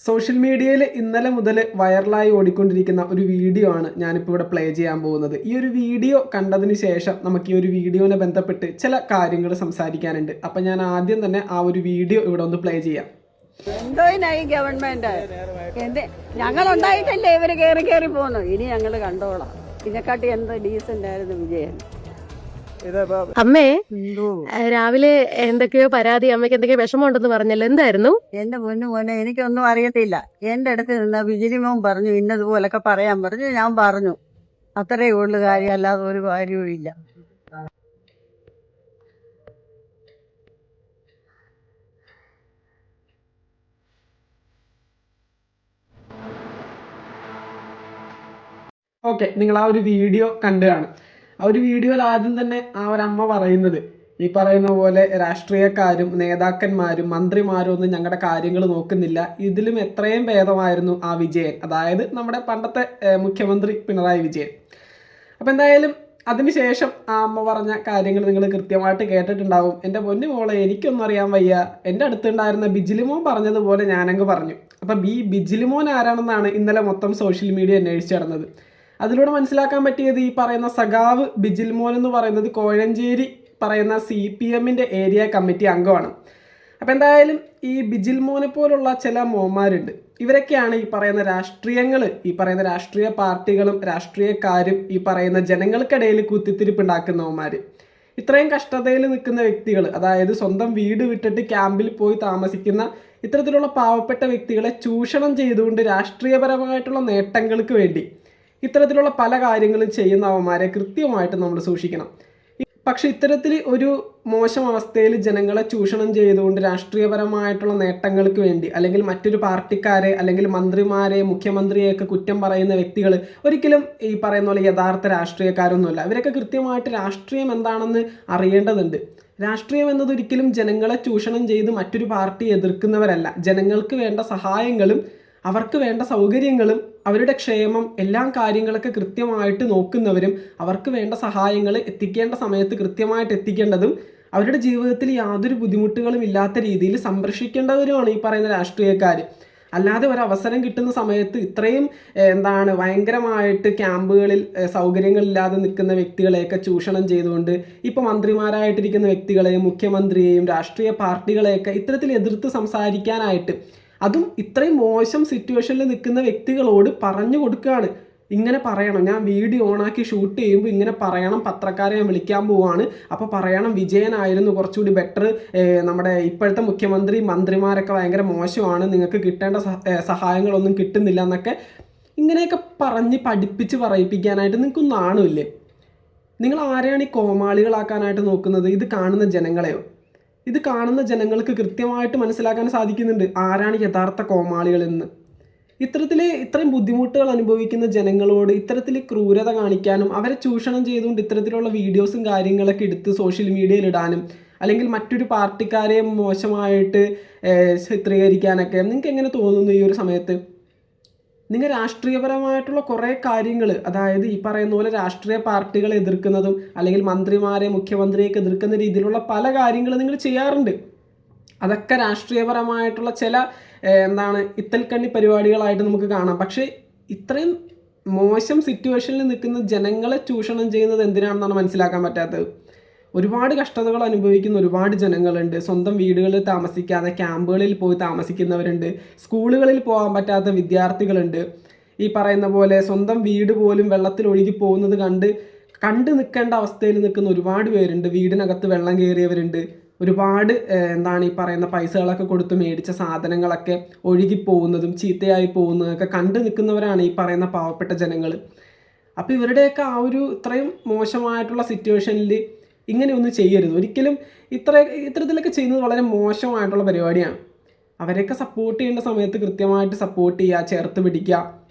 Social മീഡിയയിൽ ഇന്നലെ മുതൽ വൈറലായി ഓടിക്കൊണ്ടിരിക്കുന്ന ഒരു വീഡിയോ ആണ് ഞാനിപ്പോൾ ഇവിടെ പ്ലേ ചെയ്യാൻ പോകുന്നത്. ഈ ഒരു വീഡിയോ കണ്ടതിന് ശേഷം നമുക്ക് ഈ ഒരു വീഡിയോനെ ബന്ധപ്പെട്ട് ചില കാര്യങ്ങൾ സംസാരിക്കാനുണ്ട്. അപ്പം ഞാൻ ആദ്യം തന്നെ ആ ഒരു വീഡിയോ ഇവിടെ ഒന്ന് പ്ലേ ചെയ്യാം. എന്തോ ഗവൺമെന്റ് ഞങ്ങൾ ഉണ്ടായിട്ടല്ലേ ഇവര് കയറി കയറി പോന്നു. ഇനി ഞങ്ങൾ കണ്ടോളാം. ഇതിനെക്കാട്ടി എന്ത് ഡീസന്റ് ആയിരുന്നു വിജയൻ. അമ്മേ, രാവിലെ എന്തൊക്കെയോ പരാതി, അമ്മയ്ക്ക് എന്തൊക്കെയോ വിഷമമുണ്ടെന്ന് പറഞ്ഞല്ലോ, എന്തായിരുന്നു? എന്റെ പൊന്നു പോലെ എനിക്കൊന്നും അറിയത്തില്ല. എന്റെ അടുത്ത് നിന്ന് വിജിലിമോൻ പറഞ്ഞു ഇന്നതുപോലൊക്കെ പറയാൻ പറഞ്ഞു. ഞാൻ പറഞ്ഞു, അത്രേ ഉള്ളു കാര്യം, അല്ലാതെ ഒരു കാര്യവും ഇല്ല. ഓക്കെ, നിങ്ങൾ ആ ഒരു വീഡിയോ കണ്ടാണ്. ആ ഒരു വീഡിയോയിൽ ആദ്യം തന്നെ ആ ഒരു അമ്മ പറയുന്നത്, ഈ പറയുന്ന പോലെ രാഷ്ട്രീയക്കാരും നേതാക്കന്മാരും മന്ത്രിമാരും ഒന്നും ഞങ്ങളുടെ കാര്യങ്ങൾ നോക്കുന്നില്ല, ഇതിലും എത്രയും ഭേദമായിരുന്നു ആ വിജയൻ, അതായത് നമ്മുടെ പണ്ടത്തെ മുഖ്യമന്ത്രി പിണറായി വിജയൻ. അപ്പം എന്തായാലും അതിനുശേഷം ആ അമ്മ പറഞ്ഞ കാര്യങ്ങൾ നിങ്ങൾ കൃത്യമായിട്ട് കേട്ടിട്ടുണ്ടാവും. എൻ്റെ പൊന്നു മോളെ, എനിക്കൊന്നും അറിയാൻ വയ്യ, എൻ്റെ അടുത്തുണ്ടായിരുന്ന ബിജിലിമോൻ പറഞ്ഞതുപോലെ ഞാനങ്ങ് പറഞ്ഞു. അപ്പം ഈ ബിജിലിമോൻ ആരാണെന്നാണ് ഇന്നലെ മൊത്തം സോഷ്യൽ മീഡിയ അന്വേഷിച്ച് നടന്നത്. അതിലൂടെ മനസ്സിലാക്കാൻ പറ്റിയത് ഈ പറയുന്ന സഖാവ് ബിജിൽമോൻ എന്ന് പറയുന്നത് കോഴഞ്ചേരി പറയുന്ന CPM ഏരിയ കമ്മിറ്റി അംഗമാണ്. അപ്പം എന്തായാലും ഈ ബിജിൽമോനെ പോലുള്ള ചില മോന്മാരുണ്ട്. ഇവരൊക്കെയാണ് ഈ പറയുന്ന രാഷ്ട്രീയങ്ങൾ, ഈ പറയുന്ന രാഷ്ട്രീയ പാർട്ടികളും രാഷ്ട്രീയക്കാരും ഈ പറയുന്ന ജനങ്ങൾക്കിടയിൽ കുത്തിത്തിരിപ്പുണ്ടാക്കുന്നവന്മാർ. ഇത്രയും കഷ്ടതയിൽ നിൽക്കുന്ന വ്യക്തികൾ, അതായത് സ്വന്തം വീട് വിട്ടിട്ട് ക്യാമ്പിൽ പോയി താമസിക്കുന്ന ഇത്തരത്തിലുള്ള പാവപ്പെട്ട വ്യക്തികളെ ചൂഷണം ചെയ്തുകൊണ്ട് രാഷ്ട്രീയപരമായിട്ടുള്ള നേട്ടങ്ങൾക്ക് വേണ്ടി ഇത്തരത്തിലുള്ള പല കാര്യങ്ങളും ചെയ്യുന്നവന്മാരെ കൃത്യമായിട്ട് നമ്മൾ സൂക്ഷിക്കണം. പക്ഷെ ഇത്തരത്തിൽ ഒരു മോശം അവസ്ഥയിൽ ജനങ്ങളെ ചൂഷണം ചെയ്തുകൊണ്ട് രാഷ്ട്രീയപരമായിട്ടുള്ള നേട്ടങ്ങൾക്ക് വേണ്ടി അല്ലെങ്കിൽ മറ്റൊരു പാർട്ടിക്കാരെ അല്ലെങ്കിൽ മന്ത്രിമാരെ മുഖ്യമന്ത്രിയെയൊക്കെ കുറ്റം പറയുന്ന വ്യക്തികൾ ഒരിക്കലും ഈ പറയുന്ന പോലെ യഥാർത്ഥ രാഷ്ട്രീയക്കാരൊന്നുമല്ല. ഇവരൊക്കെ കൃത്യമായിട്ട് രാഷ്ട്രീയം എന്താണെന്ന് അറിയേണ്ടതുണ്ട്. രാഷ്ട്രീയം എന്നത് ഒരിക്കലും ജനങ്ങളെ ചൂഷണം ചെയ്ത് മറ്റൊരു പാർട്ടി എതിർക്കുന്നവരല്ല. ജനങ്ങൾക്ക് വേണ്ട സഹായങ്ങളും അവർക്ക് വേണ്ട സൗകര്യങ്ങളും അവരുടെ ക്ഷേമം എല്ലാ കാര്യങ്ങളൊക്കെ കൃത്യമായിട്ട് നോക്കുന്നവരും അവർക്ക് വേണ്ട സഹായങ്ങൾ എത്തിക്കേണ്ട സമയത്ത് കൃത്യമായിട്ട് എത്തിക്കേണ്ടതും അവരുടെ ജീവിതത്തിൽ യാതൊരു ബുദ്ധിമുട്ടുകളും ഇല്ലാത്ത രീതിയിൽ സംരക്ഷിക്കേണ്ടവരുമാണ് ഈ പറയുന്ന രാഷ്ട്രീയക്കാർ. അല്ലാതെ ഒരവസരം കിട്ടുന്ന സമയത്ത് ഇത്രയും ഭയങ്കരമായിട്ട് ക്യാമ്പുകളിൽ സൗകര്യങ്ങളില്ലാതെ നിൽക്കുന്ന വ്യക്തികളെയൊക്കെ ചൂഷണം ചെയ്തുകൊണ്ട് ഇപ്പോൾ മന്ത്രിമാരായിട്ടിരിക്കുന്ന വ്യക്തികളെയും മുഖ്യമന്ത്രിയെയും രാഷ്ട്രീയ പാർട്ടികളെയൊക്കെ ഇത്തരത്തിൽ എതിർത്ത് സംസാരിക്കാനായിട്ട്, അതും ഇത്രയും മോശം സിറ്റുവേഷനിൽ നിൽക്കുന്ന വ്യക്തികളോട് പറഞ്ഞു കൊടുക്കുകയാണ്. ഇങ്ങനെ പറയണം, ഞാൻ വീഡിയോ ഓണാക്കി ഷൂട്ട് ചെയ്യുമ്പോൾ ഇങ്ങനെ പറയണം, പത്രക്കാരെ ഞാൻ വിളിക്കാൻ പോവുകയാണ്, അപ്പോൾ പറയണം വിജയനായിരുന്നു കുറച്ചുകൂടി ബെറ്റർ, നമ്മുടെ ഇപ്പോഴത്തെ മുഖ്യമന്ത്രി മന്ത്രിമാരൊക്കെ ഭയങ്കര മോശമാണ്, നിങ്ങൾക്ക് കിട്ടേണ്ട സഹായങ്ങളൊന്നും കിട്ടുന്നില്ല എന്നൊക്കെ ഇങ്ങനെയൊക്കെ പറഞ്ഞ് പഠിപ്പിച്ച് പറയിപ്പിക്കാനായിട്ട് നിങ്ങൾക്കൊന്നും ആണുമില്ലേ? നിങ്ങൾ ആരെയാണ് ഈ കോമാളികളാക്കാനായിട്ട് നോക്കുന്നത്? ഇത് കാണുന്ന ജനങ്ങളെയോ? ഇത് കാണുന്ന ജനങ്ങൾക്ക് കൃത്യമായിട്ട് മനസ്സിലാക്കാൻ സാധിക്കുന്നുണ്ട് ആരാണ് യഥാർത്ഥ കോമാളികൾ എന്ന്. ഇത്രയും ബുദ്ധിമുട്ടുകൾ അനുഭവിക്കുന്ന ജനങ്ങളോട് ഇത്തരത്തിൽ ക്രൂരത കാണിക്കാനും അവരെ ചൂഷണം ചെയ്തുകൊണ്ട് ഇത്തരത്തിലുള്ള വീഡിയോസും കാര്യങ്ങളൊക്കെ എടുത്ത് സോഷ്യൽ മീഡിയയിൽ ഇടാനും അല്ലെങ്കിൽ മറ്റൊരു പാർട്ടിക്കാരെ മോശമായിട്ട് ചിത്രീകരിക്കാനൊക്കെ നിങ്ങൾക്ക് എങ്ങനെ തോന്നുന്നു ഈ ഒരു സമയത്ത്? നിങ്ങൾ രാഷ്ട്രീയപരമായിട്ടുള്ള കുറേ കാര്യങ്ങൾ, അതായത് ഈ പറയുന്ന പോലെ രാഷ്ട്രീയ പാർട്ടികളെ എതിർക്കുന്നതും അല്ലെങ്കിൽ മന്ത്രിമാരെ മുഖ്യമന്ത്രിയൊക്കെ എതിർക്കുന്ന രീതിയിലുള്ള പല കാര്യങ്ങളും നിങ്ങൾ ചെയ്യാറുണ്ട്. അതൊക്കെ രാഷ്ട്രീയപരമായിട്ടുള്ള ചില ഇത്തൽക്കണ്ണി പരിപാടികളായിട്ട് നമുക്ക് കാണാം. പക്ഷേ ഇത്രയും മോശം സിറ്റുവേഷനിൽ നിൽക്കുന്ന ജനങ്ങളെ ചൂഷണം ചെയ്യുന്നത് എന്തിനാണെന്നാണ് മനസ്സിലാക്കാൻ പറ്റാത്തത്. ഒരുപാട് കഷ്ടതകൾ അനുഭവിക്കുന്ന ഒരുപാട് ജനങ്ങളുണ്ട്. സ്വന്തം വീടുകളിൽ താമസിക്കാതെ ക്യാമ്പുകളിൽ പോയി താമസിക്കുന്നവരുണ്ട്. സ്കൂളുകളിൽ പോകാൻ പറ്റാത്ത വിദ്യാർത്ഥികളുണ്ട്. ഈ പറയുന്ന പോലെ സ്വന്തം വീട് പോലും വെള്ളത്തിൽ ഒഴുകി പോകുന്നത് കണ്ട് നിൽക്കേണ്ട അവസ്ഥയിൽ നിൽക്കുന്ന ഒരുപാട് പേരുണ്ട്. വീടിനകത്ത് വെള്ളം കയറിയവരുണ്ട്. ഒരുപാട് ഈ പറയുന്ന പൈസകളൊക്കെ കൊടുത്ത് മേടിച്ച സാധനങ്ങളൊക്കെ ഒഴുകിപ്പോകുന്നതും ചീത്തയായി പോകുന്നതൊക്കെ കണ്ടു നിൽക്കുന്നവരാണ് ഈ പറയുന്ന പാവപ്പെട്ട ജനങ്ങൾ. അപ്പോൾ ഇവരുടെയൊക്കെ ആ ഒരു ഇത്രയും മോശമായിട്ടുള്ള സിറ്റുവേഷനിൽ ഇങ്ങനെയൊന്നും ചെയ്യരുത് ഒരിക്കലും. ഇത്തരത്തിലൊക്കെ ചെയ്യുന്നത് വളരെ മോശമായിട്ടുള്ള പരിപാടിയാണ്. അവരെയൊക്കെ സപ്പോർട്ട് ചെയ്യേണ്ട സമയത്ത് കൃത്യമായിട്ട് സപ്പോർട്ട് ചെയ്യുക, ചേർത്ത് പിടിക്കുക,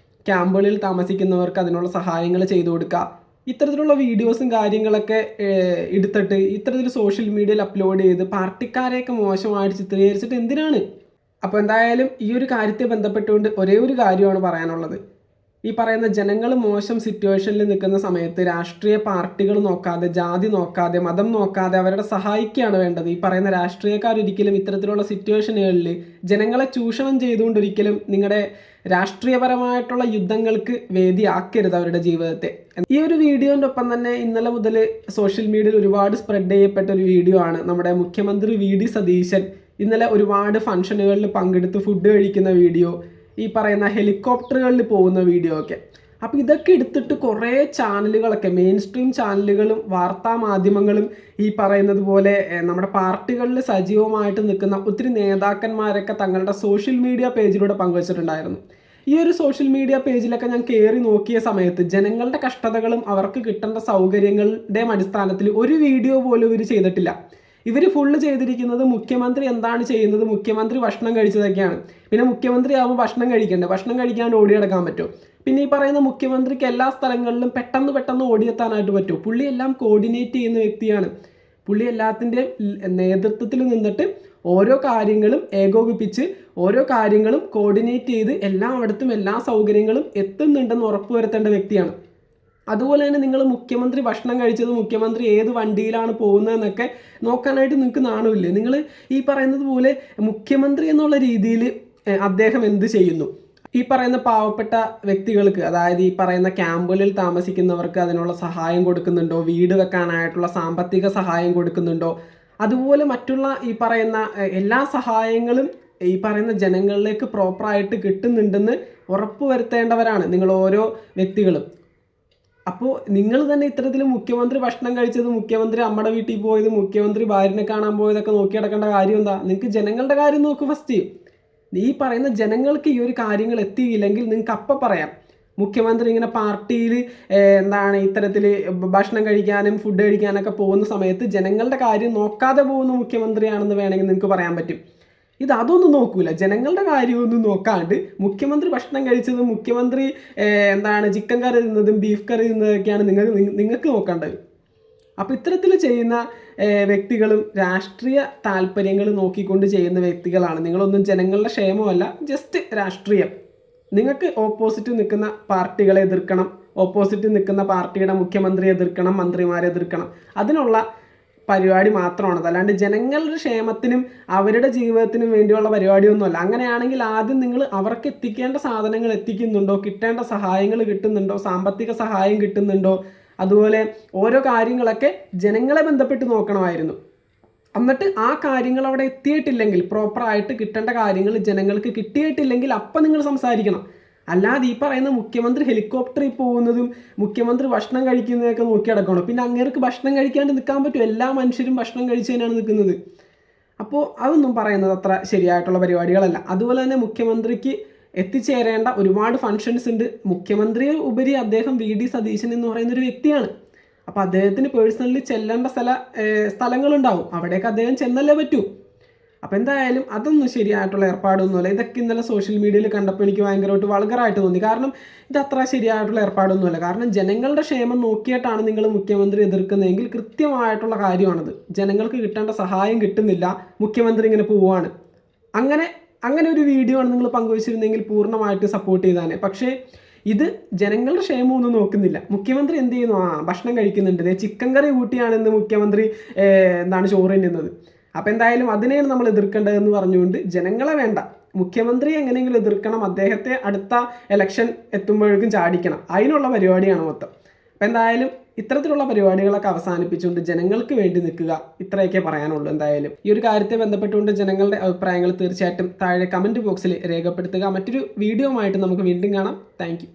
ക്യാമ്പുകളിൽ താമസിക്കുന്നവർക്ക് അതിനുള്ള സഹായങ്ങൾ ചെയ്തു കൊടുക്കുക. ഇത്തരത്തിലുള്ള വീഡിയോസും കാര്യങ്ങളൊക്കെ എടുത്തിട്ട് ഇത്തരത്തിൽ സോഷ്യൽ മീഡിയയിൽ അപ്ലോഡ് ചെയ്ത് പാർട്ടിക്കാരെയൊക്കെ മോശമായിട്ട് ചിത്രീകരിച്ചിട്ട് എന്തിനാണ്? അപ്പോൾ എന്തായാലും ഈ ഒരു കാര്യത്തെ ബന്ധപ്പെട്ടുകൊണ്ട് ഒരേ ഒരു കാര്യമാണ് പറയാനുള്ളത്. ഈ പറയുന്ന ജനങ്ങൾ മോശം സിറ്റുവേഷനിൽ നിൽക്കുന്ന സമയത്ത് രാഷ്ട്രീയ പാർട്ടികൾ നോക്കാതെ, ജാതി നോക്കാതെ, മതം നോക്കാതെ അവരുടെ സഹായിക്കുകയാണ് വേണ്ടത്. ഈ പറയുന്ന രാഷ്ട്രീയക്കാരൊരിക്കലും ഇത്തരത്തിലുള്ള സിറ്റുവേഷനുകളിൽ ജനങ്ങളെ ചൂഷണം ചെയ്തുകൊണ്ടൊരിക്കലും നിങ്ങളുടെ രാഷ്ട്രീയപരമായിട്ടുള്ള യുദ്ധങ്ങൾക്ക് വേദിയാക്കരുത് അവരുടെ ജീവിതത്തെ. ഈ ഒരു വീഡിയോൻ്റെ ഒപ്പം തന്നെ ഇന്നലെ മുതൽ സോഷ്യൽ മീഡിയയിൽ ഒരുപാട് സ്പ്രെഡ് ചെയ്യപ്പെട്ട ഒരു വീഡിയോ ആണ് നമ്മുടെ മുഖ്യമന്ത്രി VD സതീശൻ ഇന്നലെ ഒരുപാട് ഫംഗ്ഷനുകളിൽ പങ്കെടുത്ത് ഫുഡ് കഴിക്കുന്ന വീഡിയോ, ഈ പറയുന്ന ഹെലികോപ്റ്ററുകളിൽ പോകുന്ന വീഡിയോ ഒക്കെ. അപ്പോൾ ഇതൊക്കെ എടുത്തിട്ട് കുറേ ചാനലുകളൊക്കെ, മെയിൻ സ്ട്രീം ചാനലുകളും വാർത്താ മാധ്യമങ്ങളും ഈ പറയുന്നത് പോലെ നമ്മുടെ പാർട്ടികളിൽ സജീവമായിട്ട് നിൽക്കുന്ന ഒത്തിരി നേതാക്കന്മാരൊക്കെ തങ്ങളുടെ സോഷ്യൽ മീഡിയ പേജിലൂടെ പങ്കുവച്ചിട്ടുണ്ടായിരുന്നു. ഈ ഒരു സോഷ്യൽ മീഡിയ പേജിലൊക്കെ ഞാൻ കയറി നോക്കിയ സമയത്ത് ജനങ്ങളുടെ കഷ്ടതകളും അവർക്ക് കിട്ടേണ്ട സൗകര്യങ്ങളുടെ അടിസ്ഥാനത്തിൽ ഒരു വീഡിയോ പോലും ഇവർ ചെയ്തിട്ടില്ല. ഇവർ ഫുള്ള് ചെയ്തിരിക്കുന്നത് മുഖ്യമന്ത്രി എന്താണ് ചെയ്യുന്നത്, മുഖ്യമന്ത്രി ഭക്ഷണം കഴിച്ചതൊക്കെയാണ്. പിന്നെ മുഖ്യമന്ത്രി ആകുമ്പോൾ ഭക്ഷണം കഴിക്കണ്ടേ, ഭക്ഷണം കഴിക്കാണ്ട് ഓടിയെടുക്കാൻ പറ്റും. പിന്നെ ഈ പറയുന്ന മുഖ്യമന്ത്രിക്ക് എല്ലാ സ്ഥലങ്ങളിലും പെട്ടെന്ന് ഓടിയെത്താനായിട്ട് പറ്റും. പുള്ളി എല്ലാം കോർഡിനേറ്റ് ചെയ്യുന്ന വ്യക്തിയാണ്. പുള്ളി എല്ലാത്തിൻ്റെ നേതൃത്വത്തിൽ നിന്നിട്ട് ഓരോ കാര്യങ്ങളും ഏകോപിപ്പിച്ച് ഓരോ കാര്യങ്ങളും കോർഡിനേറ്റ് ചെയ്ത് എല്ലായിടത്തും എല്ലാ സൗകര്യങ്ങളും എത്തുന്നുണ്ടെന്ന് ഉറപ്പുവരുത്തേണ്ട വ്യക്തിയാണ്. അതുപോലെ തന്നെ നിങ്ങൾ മുഖ്യമന്ത്രി ഭക്ഷണം കഴിച്ചത്, മുഖ്യമന്ത്രി ഏത് വണ്ടിയിലാണ് പോകുന്നതെന്നൊക്കെ നോക്കാനായിട്ട് നിങ്ങൾക്ക് നാണമില്ലേ? നിങ്ങൾ ഈ പറയുന്നത് പോലെ മുഖ്യമന്ത്രി എന്നുള്ള രീതിയിൽ അദ്ദേഹം എന്ത് ചെയ്യുന്നു? ഈ പറയുന്ന പാവപ്പെട്ട വ്യക്തികൾക്ക്, അതായത് ഈ പറയുന്ന ക്യാമ്പുകളിൽ താമസിക്കുന്നവർക്ക് അതിനുള്ള സഹായം കൊടുക്കുന്നുണ്ടോ? വീട് വെക്കാനായിട്ടുള്ള സാമ്പത്തിക സഹായം കൊടുക്കുന്നുണ്ടോ? അതുപോലെ മറ്റുള്ള ഈ പറയുന്ന എല്ലാ സഹായങ്ങളും ഈ പറയുന്ന ജനങ്ങളിലേക്ക് പ്രോപ്പറായിട്ട് കിട്ടുന്നുണ്ടെന്ന് ഉറപ്പ് വരുത്തേണ്ടവരാണ് നിങ്ങൾ ഓരോ വ്യക്തികളും. അപ്പോൾ നിങ്ങൾ തന്നെ ഇത്തരത്തിൽ മുഖ്യമന്ത്രി ഭക്ഷണം കഴിച്ചത്, മുഖ്യമന്ത്രി അമ്മയുടെ വീട്ടിൽ പോയത്, മുഖ്യമന്ത്രി ഭാര്യനെ കാണാൻ പോയതൊക്കെ നോക്കി നടക്കേണ്ട കാര്യം എന്താ? നിങ്ങൾക്ക് ജനങ്ങളുടെ കാര്യം നോക്ക് ഫസ്റ്റ്. ഈ പറയുന്ന ജനങ്ങൾക്ക് ഈ ഒരു കാര്യങ്ങൾ എത്തിയില്ലെങ്കിൽ നിങ്ങൾക്ക് അപ്പം പറയാം മുഖ്യമന്ത്രി ഇങ്ങനെ പാർട്ടിയിൽ ഇത്തരത്തിൽ ഭക്ഷണം കഴിക്കാനും ഫുഡ് കഴിക്കാനൊക്കെ പോകുന്ന സമയത്ത് ജനങ്ങളുടെ കാര്യം നോക്കാതെ പോകുന്ന മുഖ്യമന്ത്രിയാണെന്ന് വേണമെങ്കിൽ നിങ്ങൾക്ക് പറയാൻ പറ്റും. അതൊന്നും നോക്കൂല, ജനങ്ങളുടെ കാര്യമൊന്നും നോക്കാണ്ട് മുഖ്യമന്ത്രി ഭക്ഷണം കഴിച്ചതും മുഖ്യമന്ത്രി ചിക്കൻ കറി തിന്നതും ബീഫ് കറി തിന്നതൊക്കെയാണ് നിങ്ങൾക്ക് നോക്കേണ്ടത്. അപ്പോൾ ഇത്തരത്തിൽ ചെയ്യുന്ന വ്യക്തികളും രാഷ്ട്രീയ താല്പര്യങ്ങൾ നോക്കിക്കൊണ്ട് ചെയ്യുന്ന വ്യക്തികളാണ്. നിങ്ങളൊന്നും ജനങ്ങളുടെ ക്ഷേമമല്ല, ജസ്റ്റ് രാഷ്ട്രീയം. നിങ്ങൾക്ക് ഓപ്പോസിറ്റ് നിൽക്കുന്ന പാർട്ടികളെ എതിർക്കണം, ഓപ്പോസിറ്റ് നിൽക്കുന്ന പാർട്ടിയുടെ മുഖ്യമന്ത്രിയെ എതിർക്കണം, മന്ത്രിമാരെ എതിർക്കണം. അതിനുള്ള പരിപാടി മാത്രമാണത്. അല്ലാണ്ട് ജനങ്ങളുടെ ക്ഷേമത്തിനും അവരുടെ ജീവിതത്തിനും വേണ്ടിയുള്ള പരിപാടിയൊന്നുമല്ല. അങ്ങനെയാണെങ്കിൽ ആദ്യം നിങ്ങൾ അവർക്ക് എത്തിക്കേണ്ട സാധനങ്ങൾ എത്തിക്കുന്നുണ്ടോ, കിട്ടേണ്ട സഹായങ്ങൾ കിട്ടുന്നുണ്ടോ, സാമ്പത്തിക സഹായം കിട്ടുന്നുണ്ടോ, അതുപോലെ ഓരോ കാര്യങ്ങളൊക്കെ ജനങ്ങളെ ബന്ധപ്പെട്ട് നോക്കണമായിരുന്നു. എന്നിട്ട് ആ കാര്യങ്ങൾ അവിടെ എത്തിയിട്ടില്ലെങ്കിൽ, പ്രോപ്പറായിട്ട് കിട്ടേണ്ട കാര്യങ്ങൾ ജനങ്ങൾക്ക് കിട്ടിയിട്ടില്ലെങ്കിൽ അപ്പം നിങ്ങൾ സംസാരിക്കണം. അല്ലാതെ ഈ പറയുന്ന മുഖ്യമന്ത്രി ഹെലികോപ്റ്ററിൽ പോകുന്നതും മുഖ്യമന്ത്രി ഭക്ഷണം കഴിക്കുന്നതൊക്കെ നോക്കി നടക്കണം. പിന്നെ അങ്ങേർക്ക് ഭക്ഷണം കഴിക്കാണ്ട് നിൽക്കാൻ പറ്റും? എല്ലാ മനുഷ്യരും ഭക്ഷണം കഴിച്ച് തന്നെയാണ് നിൽക്കുന്നത്. അപ്പോൾ അതൊന്നും പറയുന്നത് അത്ര ശരിയായിട്ടുള്ള പരിപാടികളല്ല. അതുപോലെ തന്നെ മുഖ്യമന്ത്രിക്ക് എത്തിച്ചേരേണ്ട ഒരുപാട് ഫങ്ഷൻസ് ഉണ്ട്. മുഖ്യമന്ത്രിയെ ഉപരി അദ്ദേഹം VD സതീശൻ എന്ന് പറയുന്നൊരു വ്യക്തിയാണ്. അപ്പോൾ അദ്ദേഹത്തിന് പേഴ്സണലി ചെല്ലേണ്ട സ്ഥലങ്ങളുണ്ടാവും, അവിടേക്ക് അദ്ദേഹം ചെന്നല്ലേ പറ്റൂ. അപ്പോൾ എന്തായാലും അതൊന്നും ശരിയായിട്ടുള്ള ഏർപ്പാടൊന്നുമല്ല. ഇതൊക്കെ ഇന്നലെ സോഷ്യൽ മീഡിയയിൽ കണ്ടപ്പോൾ എനിക്ക് ഭയങ്കരമായിട്ട് വൾഗറായിട്ട് തോന്നി. കാരണം ഇതത്ര ശരിയായിട്ടുള്ള ഏർപ്പാടൊന്നുമല്ല. കാരണം ജനങ്ങളുടെ ക്ഷേമം നോക്കിയിട്ടാണ് നിങ്ങൾ മുഖ്യമന്ത്രി എതിർക്കുന്നതെങ്കിൽ കൃത്യമായിട്ടുള്ള കാര്യമാണത്. ജനങ്ങൾക്ക് കിട്ടേണ്ട സഹായം കിട്ടുന്നില്ല, മുഖ്യമന്ത്രി ഇങ്ങനെ പോവുകയാണ്. അങ്ങനെ ഒരു വീഡിയോ ആണ് നിങ്ങൾ പങ്കുവച്ചിരുന്നെങ്കിൽ പൂർണ്ണമായിട്ട് സപ്പോർട്ട് ചെയ്താനെ. പക്ഷേ ഇത് ജനങ്ങളുടെ ക്ഷേമമൊന്നും നോക്കുന്നില്ല. മുഖ്യമന്ത്രി എന്ത് ചെയ്യുന്നു? ഭക്ഷണം കഴിക്കുന്നുണ്ട്, ചിക്കൻ കറി കൂട്ടിയാണെന്ന് മുഖ്യമന്ത്രി ചോറ് തിന്നുന്നത്. അപ്പോൾ എന്തായാലും അതിനെയാണ് നമ്മൾ എതിർക്കേണ്ടതെന്ന് പറഞ്ഞുകൊണ്ട് ജനങ്ങളെ വേണ്ട, മുഖ്യമന്ത്രി എങ്ങനെയെങ്കിലും എതിർക്കണം, അദ്ദേഹത്തെ അടുത്ത ഇലക്ഷൻ എത്തുമ്പോഴേക്കും ചാടിക്കണം. അതിനുള്ള പരിപാടിയാണ് മൊത്തം. അപ്പോൾ എന്തായാലും ഇത്തരത്തിലുള്ള പരിപാടികളൊക്കെ അവസാനിപ്പിച്ചുകൊണ്ട് ജനങ്ങൾക്ക് വേണ്ടി നിൽക്കുക, ഇത്രയൊക്കെ പറയാനുള്ളൂ. എന്തായാലും ഈ ഒരു കാര്യത്തെ ബന്ധപ്പെട്ടുകൊണ്ട് ജനങ്ങളുടെ അഭിപ്രായങ്ങൾ തീർച്ചയായിട്ടും താഴെ കമൻറ്റ് ബോക്സിൽ രേഖപ്പെടുത്തുക. മറ്റൊരു വീഡിയോ ആയിട്ട് നമുക്ക് വീണ്ടും കാണാം. Thank you.